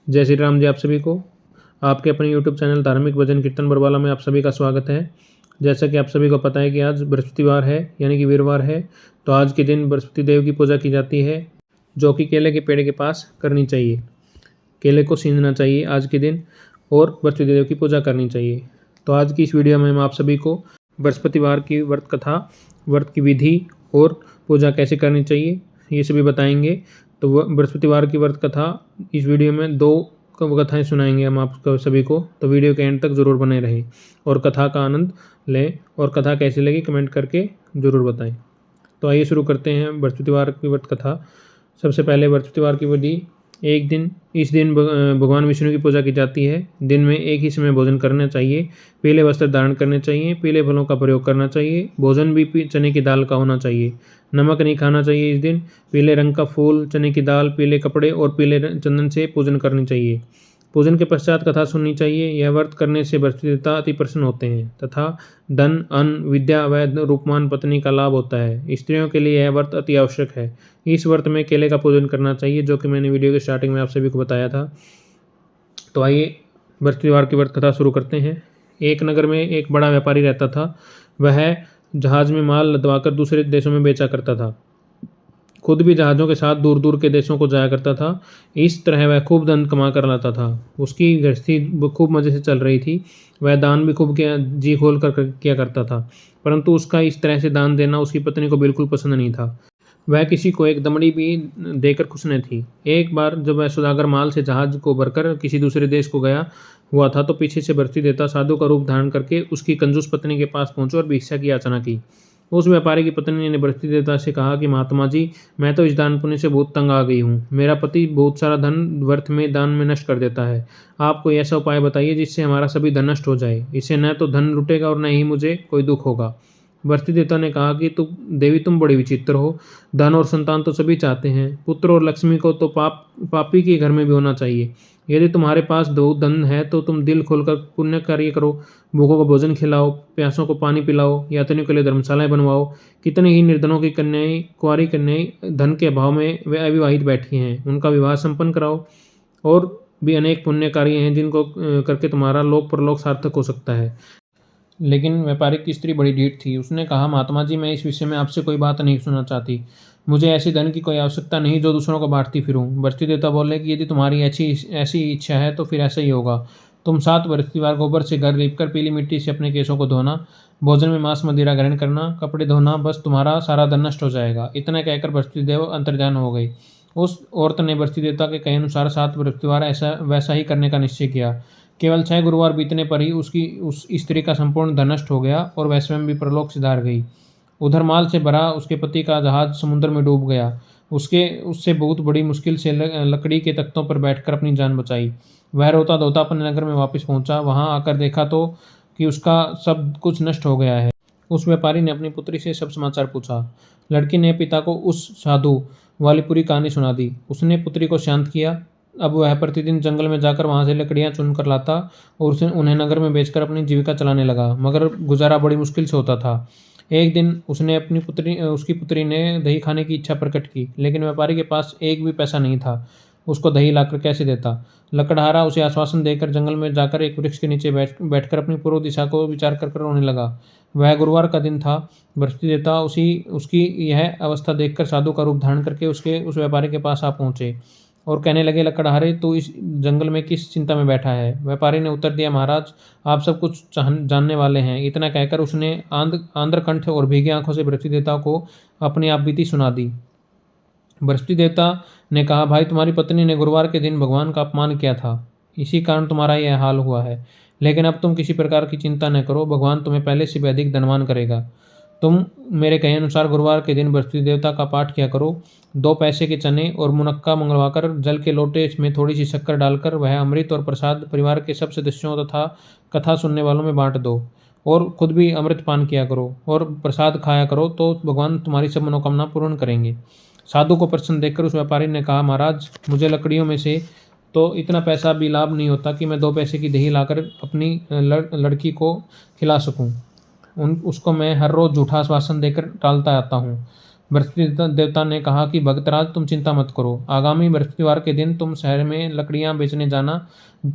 जय श्री राम जी। आप सभी को आपके अपने YouTube चैनल धार्मिक भजन कीर्तन बरवाला में आप सभी का स्वागत है। जैसा कि आप सभी को पता है कि आज बृहस्पतिवार है, यानी कि वीरवार है। तो आज के दिन बृहस्पति देव की पूजा की जाती है, जो कि केले के पेड़ के पास करनी चाहिए। केले को सींचना चाहिए आज के दिन और बृहस्पति देव की पूजा करनी चाहिए। तो आज की इस वीडियो में हम आप सभी को बृहस्पतिवार की व्रत कथा, व्रत की विधि और पूजा कैसे करनी चाहिए, ये सभी बताएंगे। तो बृहस्पतिवार की व्रत कथा, इस वीडियो में 2 कथाएं सुनाएंगे हम आप सभी को। तो वीडियो के एंड तक ज़रूर बने रहें और कथा का आनंद लें। और कथा कैसी लगी कमेंट करके ज़रूर बताएं। तो आइए शुरू करते हैं बृहस्पतिवार की व्रत कथा। सबसे पहले बृहस्पतिवार की विधि। इस दिन भगवान विष्णु की पूजा की जाती है। दिन में एक ही समय भोजन करना चाहिए। पीले वस्त्र धारण करने चाहिए। पीले फलों का प्रयोग करना चाहिए। भोजन भी चने की दाल का होना चाहिए। नमक नहीं खाना चाहिए इस दिन। पीले रंग का फूल, चने की दाल, पीले कपड़े और पीले चंदन से पूजन करनी चाहिए। पूजन के पश्चात कथा सुननी चाहिए। यह व्रत करने से बृहस्पति देवता अति प्रसन्न होते हैं तथा धन, अन्न, विद्या व रूपमान पत्नी का लाभ होता है। स्त्रियों के लिए यह व्रत अति आवश्यक है। इस व्रत में केले का पूजन करना चाहिए, जो कि मैंने वीडियो के स्टार्टिंग में आप सभी को बताया था। तो आइए बृहस्पतिवार की व्रत कथा शुरू करते हैं। एक नगर में एक बड़ा व्यापारी रहता था। वह जहाज में माल लदवाकर दूसरे देशों में बेचा करता था। खुद भी जहाज़ों के साथ दूर दूर के देशों को जाया करता था। इस तरह वह खूब धन कमा कर लाता था। उसकी गृहस्थी खूब मज़े से चल रही थी। वह दान भी खूब जी खोल कर किया करता था, परंतु उसका इस तरह से दान देना उसकी पत्नी को बिल्कुल पसंद नहीं था। वह किसी को एक दमड़ी भी देकर खुश न थी। एक बार जब वह सौदागर माल से जहाज को भरकर किसी दूसरे देश को गया हुआ था, तो पीछे से बृहस्पति देवता साधु का रूप धारण करके उसकी कंजूस पत्नी के पास पहुंचे और भिक्षा की याचना की। उस व्यापारी की पत्नी ने बृहस्पति देवता से कहा कि महात्मा जी, मैं तो इस दान पुण्य से बहुत तंग आ गई हूँ। मेरा पति बहुत सारा धन व्यर्थ में दान में नष्ट कर देता है। आप कोई ऐसा उपाय बताइए जिससे हमारा सभी धन नष्ट हो जाए। इससे न तो धन लुटेगा और न ही मुझे कोई दुख होगा। बृहस्पति देवता ने कहा कि तुम बड़ी विचित्र हो। धन और संतान तो सभी चाहते हैं। पुत्र और लक्ष्मी को तो पापी के घर में भी होना चाहिए। यदि तुम्हारे पास दो धन है तो तुम दिल खोलकर पुण्य कार्य करो। भूखों को भोजन खिलाओ, प्यासों को पानी पिलाओ, यात्रियों के लिए धर्मशालाएं बनवाओ। कितने ही निर्धनों की कन्याएं, कुंवारी कन्याएं धन के अभाव में वे अविवाहित बैठी हैं, उनका विवाह संपन्न कराओ। और भी अनेक पुण्य कार्य हैं जिनको करके तुम्हारा लोक परलोक सार्थक हो सकता है। लेकिन व्यापारी की स्त्री बड़ी ढीठ थी। उसने कहा, महात्मा जी, मैं इस विषय में आपसे कोई बात नहीं सुनना चाहती। मुझे ऐसे धन की कोई आवश्यकता नहीं जो दूसरों को बांटती फिरूं। बृहस्पति देवता बोले कि यदि तुम्हारी ऐसी इच्छा है तो फिर ऐसा ही होगा। तुम 7 बृहस्पतिवार गोबर से घर लीपकर पीली मिट्टी से अपने केशों को धोना, भोजन में मांस मदिरा ग्रहण करना, कपड़े धोना, बस तुम्हारा सारा धन नष्ट हो जाएगा। इतना कहकर बृहस्पति देव अंतर्ध्यान हो गई। उस औरत ने बृहस्पति देवता के कहे अनुसार 7 बृहस्पतिवार ऐसा वैसा ही करने का निश्चय किया। केवल 6 गुरुवार बीतने पर ही उस स्त्री का संपूर्ण धन नष्ट हो गया और वह स्वयं भी परलोक सिधार गई। उधर माल से भरा उसके पति का जहाज समुद्र में डूब गया। उससे बहुत बड़ी मुश्किल से लकड़ी के तख्तों पर बैठकर अपनी जान बचाई। वह रोता धोता अपने नगर में वापस पहुंचा। वहां आकर देखा तो कि उसका सब कुछ नष्ट हो गया है। उस व्यापारी ने अपनी पुत्री से सब समाचार पूछा। लड़की ने पिता को उस साधु वाली पूरी कहानी सुना दी। उसने पुत्री को शांत किया। अब वह प्रतिदिन जंगल में जाकर वहां से लकड़ियां चुनकर लाता और उन्हें नगर में बेचकर अपनी जीविका चलाने लगा, मगर गुजारा बड़ी मुश्किल से होता था। एक दिन उसकी पुत्री ने दही खाने की इच्छा प्रकट की, लेकिन व्यापारी के पास एक भी पैसा नहीं था। उसको दही लाकर कैसे देता। लकड़हारा उसे आश्वासन देकर जंगल में जाकर एक वृक्ष के नीचे बैठकर अपनी पूर्व दिशा को विचार कर रोने लगा। वह गुरुवार का दिन था। बृहस्पति देवता उसकी यह अवस्था देखकर साधु का रूप धारण करके उस व्यापारी के पास आ पहुंचे और कहने लगे, लकड़हारे, तू इस जंगल में किस चिंता में बैठा है। व्यापारी ने उत्तर दिया, महाराज, आप सब कुछ जानने वाले हैं। इतना कहकर उसने आंध्रकंठ और भीगी आंखों से बृहस्पति देवता को अपनी आप बीती सुना दी। बृहस्पति देवता ने कहा, भाई, तुम्हारी पत्नी ने गुरुवार के दिन भगवान का अपमान किया था, इसी कारण तुम्हारा यह हाल हुआ है। लेकिन अब तुम किसी प्रकार की चिंता न करो, भगवान तुम्हें पहले से भी अधिक धनवान करेगा। तुम मेरे कहे अनुसार गुरुवार के दिन बृहस्पति देवता का पाठ किया करो। 2 पैसे के चने और मुनक्का मंगवाकर जल के लोटे में थोड़ी सी शक्कर डालकर वह अमृत और प्रसाद परिवार के सब सदस्यों तथा कथा सुनने वालों में बांट दो और खुद भी अमृत पान किया करो और प्रसाद खाया करो, तो भगवान तुम्हारी सब मनोकामना पूर्ण करेंगे। साधु को प्रसन्न देखकर उस व्यापारी ने कहा, महाराज, मुझे लकड़ियों में से तो इतना पैसा भी लाभ नहीं होता कि मैं 2 पैसे की दही लाकर अपनी लड़की को खिला सकूं। उसको मैं हर रोज़ झूठा आश्वासन देकर टालता आता हूँ। बृहस्पति देवता ने कहा कि भक्तराज तुम चिंता मत करो, आगामी बृहस्पतिवार के दिन तुम शहर में लकड़ियां बेचने जाना।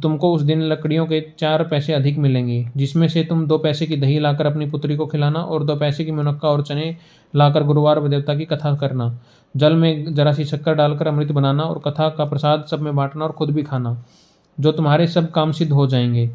तुमको उस दिन लकड़ियों के 4 पैसे अधिक मिलेंगे, जिसमें से तुम 2 पैसे की दही लाकर अपनी पुत्री को खिलाना और 2 पैसे की मुनक्का और चने लाकर गुरुवार देवता की कथा करना। जल में जरा सी शक्कर डालकर अमृत बनाना और कथा का प्रसाद सब में बांटना और खुद भी खाना, जो तुम्हारे सब काम सिद्ध हो जाएंगे।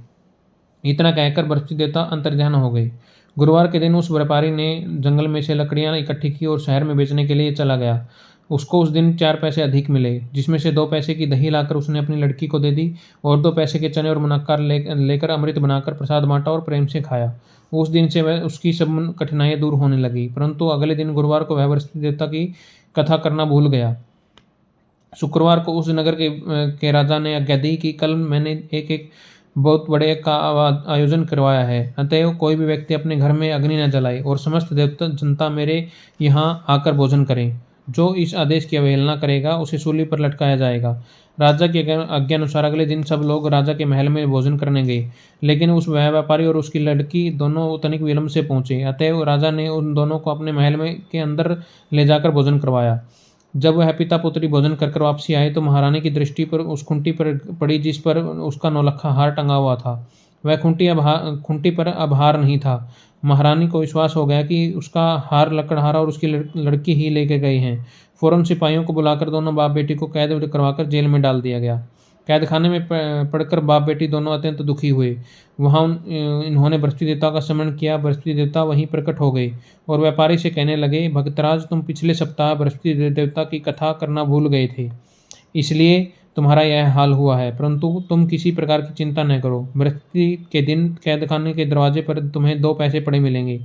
इतना कहकर बृहस्पति देवता अंतर्ध्यान हो गए। गुरुवार के दिन उस व्यापारी ने जंगल में से लकड़ियां इकट्ठी की और शहर में बेचने के लिए चला गया। उसको उस दिन 4 पैसे अधिक मिले, जिसमें से 2 पैसे की दही लाकर उसने अपनी लड़की को दे दी और 2 पैसे के चने और मुनक्का लेकर अमृत बनाकर प्रसाद बांटा और प्रेम से खाया। उस दिन से वह उसकी सब कठिनाइयां दूर होने लगी। परंतु अगले दिन गुरुवार को वह बृहस्पति देवता की कथा करना भूल गया। शुक्रवार को उस नगर के राजा ने आज्ञा दी कि कल मैंने एक बहुत बड़े का आयोजन करवाया है, अतएव कोई भी व्यक्ति अपने घर में अग्नि न जलाए और समस्त देवता जनता मेरे यहाँ आकर भोजन करें। जो इस आदेश की अवहेलना करेगा उसे सूली पर लटकाया जाएगा। राजा की आज्ञा अनुसार अगले दिन सब लोग राजा के महल में भोजन करने गए, लेकिन उस व्यापारी और उसकी लड़की दोनों तनिक विलंब से पहुंचे। अतएव राजा ने उन दोनों को अपने महल में के अंदर ले जाकर भोजन करवाया। जब वह पिता पुत्री भोजन कर वापसी आए तो महारानी की दृष्टि पर उस खुंटी पर पड़ी जिस पर उसका नौलखा हार टंगा हुआ था। वह खुंटी पर अब हार नहीं था। महारानी को विश्वास हो गया कि उसका हार लकड़हारा और उसकी लड़की ही लेके गए हैं। फौरन सिपाहियों को बुलाकर दोनों बाप बेटी को कैद करवाकर जेल में डाल दिया गया। कैदखाने में पड़कर बाप बेटी दोनों अत्यंत दुखी हुए। वहाँ इन्होंने बृहस्पति देवता का स्मरण किया। बृहस्पति देवता वहीं प्रकट हो गए और व्यापारी से कहने लगे, भक्तराज तुम पिछले सप्ताह बृहस्पति देवता की कथा करना भूल गए थे, इसलिए तुम्हारा यह हाल हुआ है। परंतु तुम किसी प्रकार की चिंता न करो। बृहस्पति के दिन कैदखाने के दरवाजे पर तुम्हें 2 पैसे पड़े मिलेंगे।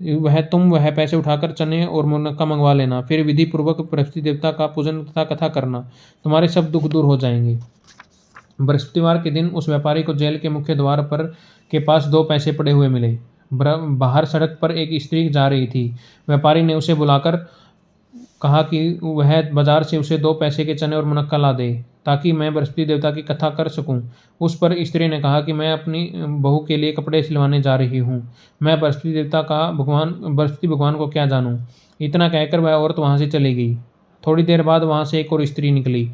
वह पैसे उठाकर चने और मुनक्का मंगवा लेना। फिर विधि पूर्वक बृहस्पति देवता का पूजन तथा कथा करना, तुम्हारे सब दुख दूर हो जाएंगे। बृहस्पतिवार के दिन उस व्यापारी को जेल के मुख्य द्वार पर के पास 2 पैसे पड़े हुए मिले। बाहर सड़क पर एक स्त्री जा रही थी। व्यापारी ने उसे बुलाकर कहा कि वह बाजार से उसे 2 पैसे के चने और मुनक्का ला दे, ताकि मैं बृहस्पति देवता की कथा कर सकूं। उस पर स्त्री ने कहा कि मैं अपनी बहू के लिए कपड़े सिलवाने जा रही हूँ, मैं बृहस्पति भगवान को क्या जानूं। इतना कहकर वह औरत वहाँ से चली गई। थोड़ी देर बाद वहाँ से एक और स्त्री निकली।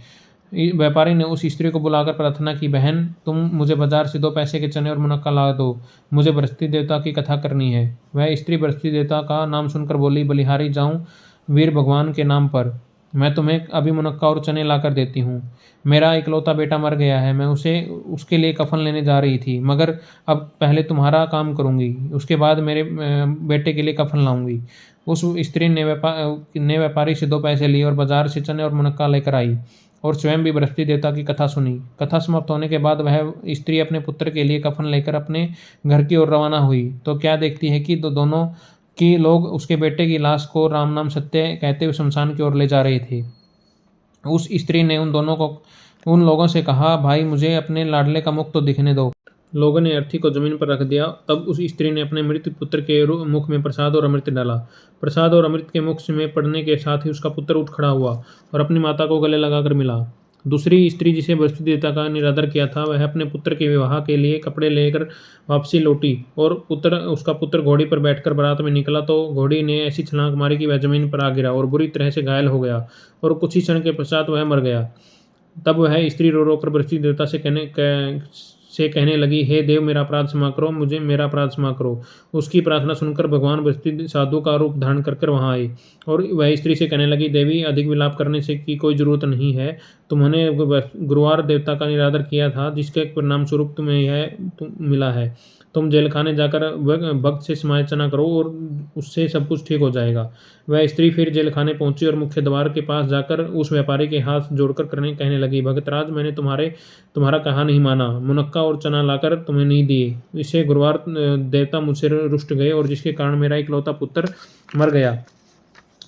व्यापारी ने उस स्त्री को बुलाकर प्रार्थना की, बहन तुम मुझे बाजार से 2 पैसे के चने और मुनक्का ला दो, मुझे बृहस्पति देवता की कथा करनी है। वह स्त्री बृहस्पति देवता का नाम सुनकर बोली, बलिहारी जाऊँ वीर भगवान के नाम पर, मैं तुम्हें अभी मुनक्का और चने लाकर देती हूँ। मेरा इकलौता बेटा मर गया है, मैं उसके लिए कफन लेने जा रही थी, मगर अब पहले तुम्हारा काम करूँगी, उसके बाद मेरे बेटे के लिए कफन लाऊंगी। उस स्त्री ने व्यापारी से 2 पैसे लिए और बाजार से चने और मुनक्का लेकर आई और स्वयं भी बृहस्पति देवता की कथा सुनी। कथा समाप्त होने के बाद वह स्त्री अपने पुत्र के लिए कफन लेकर अपने घर की ओर रवाना हुई तो क्या देखती है कि दोनों कि लोग उसके बेटे की लाश को राम नाम सत्य कहते हुए शमशान की ओर ले जा रहे थे। उस स्त्री ने उन लोगों से कहा, भाई मुझे अपने लाडले का मुख तो दिखने दो। लोगों ने अर्थी को जमीन पर रख दिया। तब उस स्त्री ने अपने मृत पुत्र के मुख में प्रसाद और अमृत डाला। प्रसाद और अमृत के मुख में पड़ने के साथ ही उसका पुत्र उठ खड़ा हुआ और अपनी माता को गले लगाकर मिला। दूसरी स्त्री जिसे बृहस्पति देवता का निरादर किया था, वह अपने पुत्र के विवाह के लिए कपड़े लेकर वापसी लौटी और उसका पुत्र घोड़ी पर बैठकर बारात में निकला तो घोड़ी ने ऐसी छलांग मारी कि वह जमीन पर आ गिरा और बुरी तरह से घायल हो गया और कुछ ही क्षण के पश्चात वह मर गया। तब वह स्त्री रो रो कर बृहस्पति देवता से कहने लगी, हे देव मेरा अपराध क्षमा करो, मुझे मेरा अपराध क्षमा करो। उसकी प्रार्थना सुनकर भगवान बृहस्पति साधु का रूप धारण कर वहाँ आए और वह स्त्री से कहने लगी, देवी अधिक विलाप करने से की कोई जरूरत नहीं है। तुमने गुरुवार देवता का निरादर किया था, जिसके परिणाम स्वरूप तुम्हें यह मिला है। तुम जेलखाने जाकर भक्त से समालोचना करो और उससे सब कुछ ठीक हो जाएगा। वह स्त्री फिर जेलखाने पहुंची और मुख्य द्वार के पास जाकर उस व्यापारी के हाथ जोड़कर कहने लगी, भक्तराज मैंने तुम्हारा कहा नहीं माना, मुनक्का और चना लाकर तुम्हें नहीं दिए। इससे गुरुवार देवता मुझसे रुष्ट गए और जिसके कारण मेरा इकलौता पुत्र मर गया,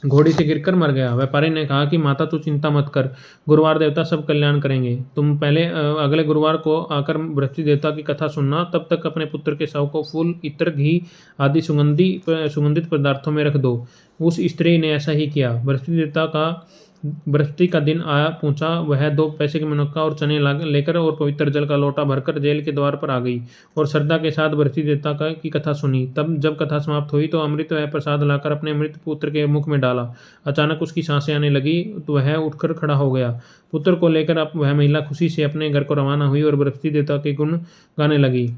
घोड़ी से गिरकर मर गया। व्यापारी ने कहा कि माता तू चिंता मत कर, गुरुवार देवता सब कल्याण करेंगे। तुम पहले अगले गुरुवार को आकर बृहस्पति देवता की कथा सुनना, तब तक अपने पुत्र के शव को फूल, इत्र, घी आदि सुगंधित पदार्थों में रख दो। उस स्त्री ने ऐसा ही किया। बृहस्पति देवता का बृहस्पति का दिन आया पहुंचा। वह 2 पैसे की मुनक्का और चने लेकर और पवित्र जल का लोटा भरकर जेल के द्वार पर आ गई और श्रद्धा के साथ बृहस्पति देवता की कथा सुनी। तब जब कथा समाप्त हुई तो अमृत व प्रसाद लाकर अपने मृत पुत्र के मुख में डाला। अचानक उसकी सांसें आने लगी तो वह उठकर खड़ा हो गया। पुत्र को लेकर अब वह महिला खुशी से अपने घर को रवाना हुई और बृहस्पति देवता के गुण गाने लगी।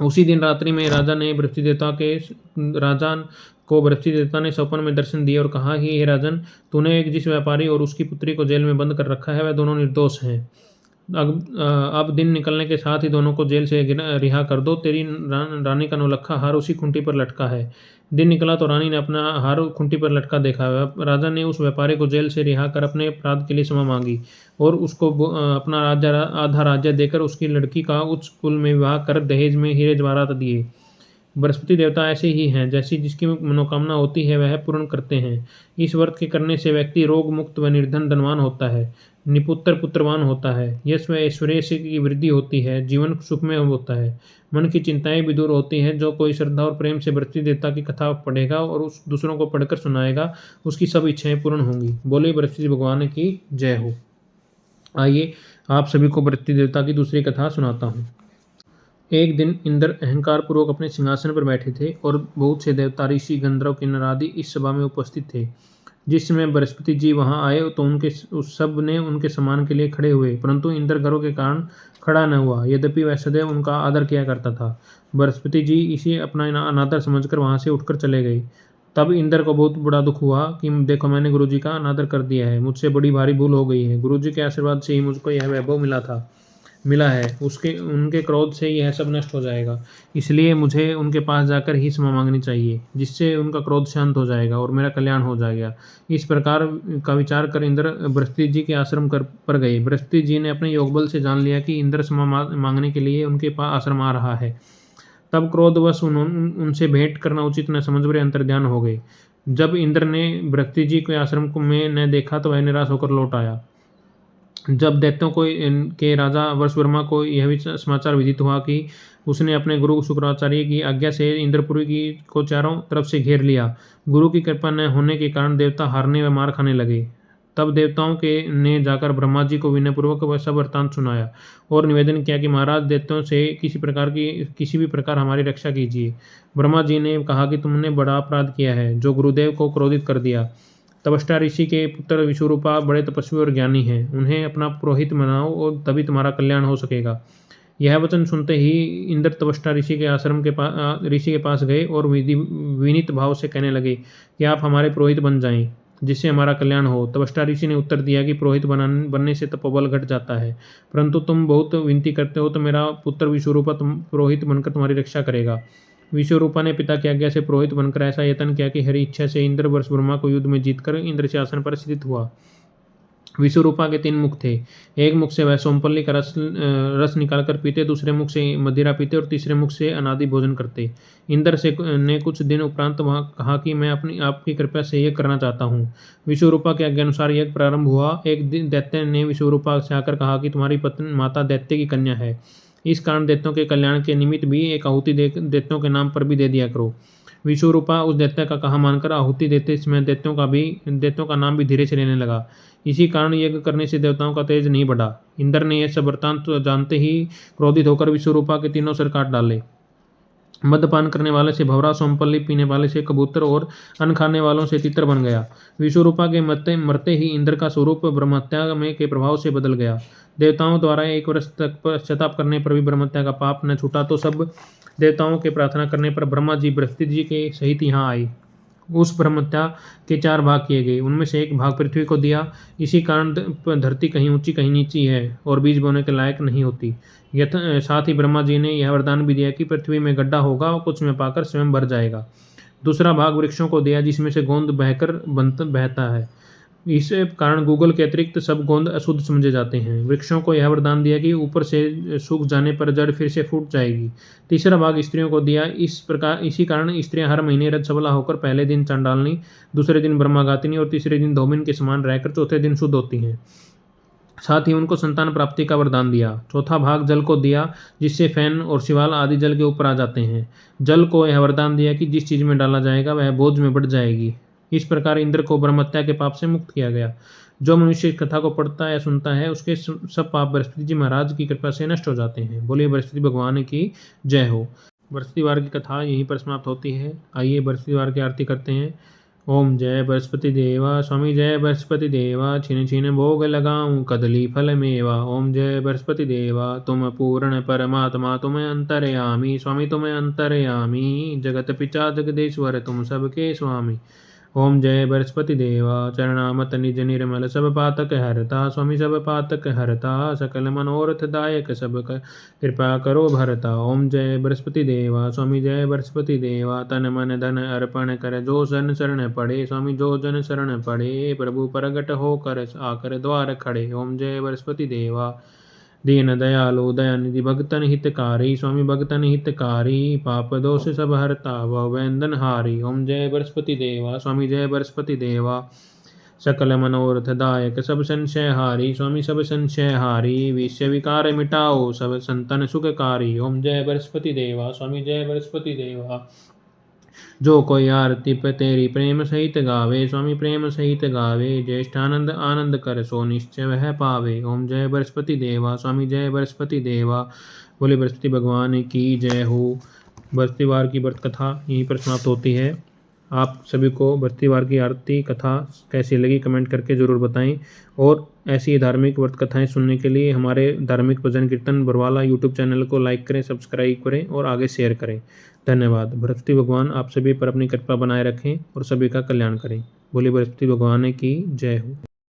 उसी दिन रात्रि में राजा को बृहस्पति देवता ने स्वप्न में दर्शन दिए और कहा कि हे राजन, तूने जिस व्यापारी और उसकी पुत्री को जेल में बंद कर रखा है वह दोनों निर्दोष हैं। अब दिन निकलने के साथ ही दोनों को जेल से रिहा कर दो। तेरी रानी का नौलखा हार उसी खूंटी पर लटका है। दिन निकला तो रानी ने अपना हार खूंटी पर लटका देखा। राजा ने उस व्यापारी को जेल से रिहा कर अपने अपराध के लिए क्षमा मांगी और उसको अपना आधा राज्य देकर उसकी लड़की का उच्च कुल में विवाह कर दहेज में हीरे जवाहरात दिए। बृहस्पति देवता ऐसे ही हैं, जैसी जिसकी मनोकामना होती है वह पूर्ण करते हैं। इस व्रत के करने से व्यक्ति रोग मुक्त व निर्धन धनवान होता है, निपुत्र पुत्रवान होता है, यश व ऐश्वर्य की वृद्धि होती है, जीवन सुखमय होता है, मन की चिंताएं भी दूर होती हैं। जो कोई श्रद्धा और प्रेम से बृहस्पति देवता की कथा पढ़ेगा और उस दूसरों को पढ़कर सुनाएगा, उसकी सब इच्छाएं पूर्ण होंगी। बोले बृहस्पति भगवान की जय हो। आइए आप सभी को बृहस्पति देवता की दूसरी कथा सुनाता हूँ। एक दिन इंद्र अहंकार पूर्वक अपने सिंहासन पर बैठे थे और बहुत से देवता, ऋषि, गंधर्व, किन्नर आदि इस सभा में उपस्थित थे। जिस समय बृहस्पति जी वहां आए तो उस सब ने उनके सम्मान के लिए खड़े हुए, परंतु इंद्र गर्व के कारण खड़ा न हुआ, यद्यपि वह सदैव उनका आदर किया करता था। बृहस्पति जी इसे अपना अनादर समझकर वहां से उठकर चले गए। तब इंद्र को बहुत बड़ा दुख हुआ कि देखो, मैंने गुरुजी का अनादर कर दिया है, मुझसे बड़ी भारी भूल हो गई है। गुरुजी के आशीर्वाद से ही मुझको यह वैभव मिला है, उनके क्रोध से यह सब नष्ट हो जाएगा। इसलिए मुझे उनके पास जाकर ही क्षमा मांगनी चाहिए, जिससे उनका क्रोध शांत हो जाएगा और मेरा कल्याण हो जाएगा। इस प्रकार का विचार कर इंद्र बृहस्पति जी के आश्रम पर गए। बृहस्पति जी ने अपने योग बल से जान लिया कि इंद्र क्षमा मांगने के लिए उनके पास आश्रम आ रहा है। तब क्रोधवश उनसे भेंट करना उचित न समझ वे अंतर्ध्यान हो गए। जब इंद्र ने बृहस्पति जी के आश्रम में न देखा तो वह निराश होकर लौट आया। जब दैत्यों को के राजा वर्षवर्मा को यह भी समाचार विदित हुआ कि उसने अपने गुरु शुक्राचार्य की आज्ञा से इंद्रपुरी को चारों तरफ से घेर लिया, गुरु की कृपा न होने के कारण देवता हारने व मार खाने लगे। तब देवताओं के ने जाकर ब्रह्मा जी को विनयपूर्वक वह सब वृत्तांत सुनाया और निवेदन किया कि महाराज, दैत्यों से किसी भी प्रकार हमारी रक्षा कीजिए। ब्रह्मा जी ने कहा कि तुमने बड़ा अपराध किया है, जो गुरुदेव को क्रोधित कर दिया। तपस्या ऋषि के पुत्र विश्वरूपा बड़े तपस्वी और ज्ञानी हैं, उन्हें अपना पुरोहित बनाओ और तभी तुम्हारा कल्याण हो सकेगा। यह वचन सुनते ही इंद्र तपस्या ऋषि के पास गए और विनीत भाव से कहने लगे कि आप हमारे पुरोहित बन जाएं, जिससे हमारा कल्याण हो। तपस्या ऋषि ने उत्तर दिया कि पुरोहित बनने से तपोबल घट जाता है, परंतु तुम बहुत विनती करते हो तो मेरा पुत्र विश्वरूपा पुरोहित बनकर तुम्हारी रक्षा करेगा। विश्वरूपा ने पिता की आज्ञा से पुरोहित बनकर ऐसा यत्न किया कि हरि इच्छा से इंद्र वर्षवर्मा को युद्ध में जीतकर इंद्र सिंहासन पर स्थित हुआ। विश्वरूपा के 3 मुख थे। एक मुख से वह सोमपल्ली का रस निकालकर पीते, दूसरे मुख से मदिरा पीते और तीसरे मुख से अनादि भोजन करते। इंद्र ने कुछ दिन उपरांत वहां कहा कि मैं आपकी कृपा से यज्ञ करना चाहता हूँ। विश्वरूपा के आज्ञानुसार यज्ञ प्रारंभ हुआ। एक दिन दैत्य ने विश्वरूपा से आकर कहा कि तुम्हारी पत्नी माता दैत्य की कन्या है, इस कारण दैत्यों के कल्याण के निमित्त भी एक आहुति दैत्यों के नाम पर भी दे दिया करो। विश्वरूपा उस दैत्य का कहा मानकर आहुति देते समय दैत्यों का नाम भी धीरे से लेने लगा। इसी कारण यज्ञ करने से देवताओं का तेज नहीं बढ़ा। इंद्र ने यह सब वृत्तांत जानते ही क्रोधित होकर विश्वरूपा के 3 सिर काट डाले। मद्यपान करने वाले से भंवरा, सोमपल्ली पीने वाले से कबूतर और अन्न खाने वालों से तितर बन गया। विश्वरूपा के मरते ही इंद्र का स्वरूप ब्रह्महत्या के प्रभाव से बदल गया। देवताओं द्वारा 1 वर्ष तक पश्चाताप करने पर भी ब्रह्महत्या का पाप न छूटा तो सब देवताओं के प्रार्थना करने पर ब्रह्मा जी बृहस्पति जी के सहित यहाँ आए। उस ब्रह्महत्या के 4 भाग किए गए, उनमें से 1 भाग पृथ्वी को दिया। इसी कारण धरती कहीं ऊंची कहीं नीची है और बीज बोने के लायक नहीं होती। साथ ही ब्रह्मा जी ने यह वरदान भी दिया कि पृथ्वी में गड्ढा होगा और कुछ में पाकर स्वयं भर जाएगा। दूसरा भाग वृक्षों को दिया, जिसमें से गोंद बहता है। इस कारण गूगल के अतिरिक्त सब गोंद अशुद्ध समझे जाते हैं। वृक्षों को यह वरदान दिया कि ऊपर से सूख जाने पर जड़ फिर से फूट जाएगी। तीसरा भाग स्त्रियों को दिया। इसी कारण स्त्रियां हर महीने रजस्वला होकर पहले दिन चांडालनी, दूसरे दिन ब्रह्मागातिनी और तीसरे दिन धौमिन के समान रहकर चौथे दिन शुद्ध होती हैं। साथ ही उनको संतान प्राप्ति का वरदान दिया। चौथा भाग जल को दिया, जिससे फैन और शिवाल आदि जल के ऊपर आ जाते हैं। जल को यह वरदान दिया कि जिस चीज में डाला जाएगा वह बोझ में बढ़ जाएगी। इस प्रकार इंद्र को ब्रह्महत्या के पाप से मुक्त किया गया। जो मनुष्य इस कथा को पढ़ता या सुनता है उसके सब पाप बृहस्पति जी महाराज की कृपा से नष्ट हो जाते हैं। बोलिए बृहस्पति भगवान की जय हो। बृहस्पतिवार की कथा यहीं पर समाप्त होती है। आइए बृहस्पतिवार की आरती करते हैं। ओम जय बृहस्पति देवा स्वामी जय बृहस्पति देवा, छिन छिन भोग लगाऊं कदली फल मेवा। ओम जय बृहस्पति देवा तुम पूर्ण परमात्मा तुम अंतर्यामी, स्वामी तुम अंतर्यामी, जगत पिता जगदीश्वर तुम सबके स्वामी। ओम जय बृहस्पति देवा चरणामत निज निर्मल सब पातक हरता, स्वामी सब पातक हरता, सकल मनोरथ दायक सब कृपा करो भरता। ओम जय बृहस्पति देवा स्वामी जय बृहस्पति देवा, तन मन धन अर्पण कर जो जन शरण पड़े, स्वामी जो जन शरण पड़े, प्रभु प्रगट होकर आकर द्वार खड़े। ओम जय बृहस्पति देवा दीन दयालु दयानिधि भगतन हितकारी, स्वामी भगतन हितकारी, पाप दोष सब हरता व वैंदन हारी। ओम जय बृहस्पति देवा स्वामी जय बृहस्पति देवा, सकल मनोरथ दायक सब संशय हारी, स्वामी सब संशय हारी, विषय विकार मिटाओ सब संतन सुखकारी। ओम जय बृहस्पति देवा स्वामी जय बृहस्पति देवा, जो कोई आरती पे तेरी प्रेम सहित गावे, स्वामी प्रेम सहित गावे, ज्येष्ठानंद आनंद कर सो निश्चय वह पावे। ओम जय बृहस्पति देवा स्वामी जय बृहस्पति देवा, बोले बृहस्पति भगवान की जय हो। बृहस्पतिवार की व्रत कथा यहीं पर समाप्त होती है। आप सभी को बृहस्पतिवार की आरती कथा कैसी लगी कमेंट करके ज़रूर बताएं, और ऐसी धार्मिक व्रत कथाएं सुनने के लिए हमारे धार्मिक भजन कीर्तन बरवाला यूट्यूब चैनल को लाइक करें, सब्सक्राइब करें और आगे शेयर करें। धन्यवाद। बृहस्पति भगवान आप सभी पर अपनी कृपा बनाए रखें और सभी का कल्याण करें। बोलिए बृहस्पति भगवान की जय हो।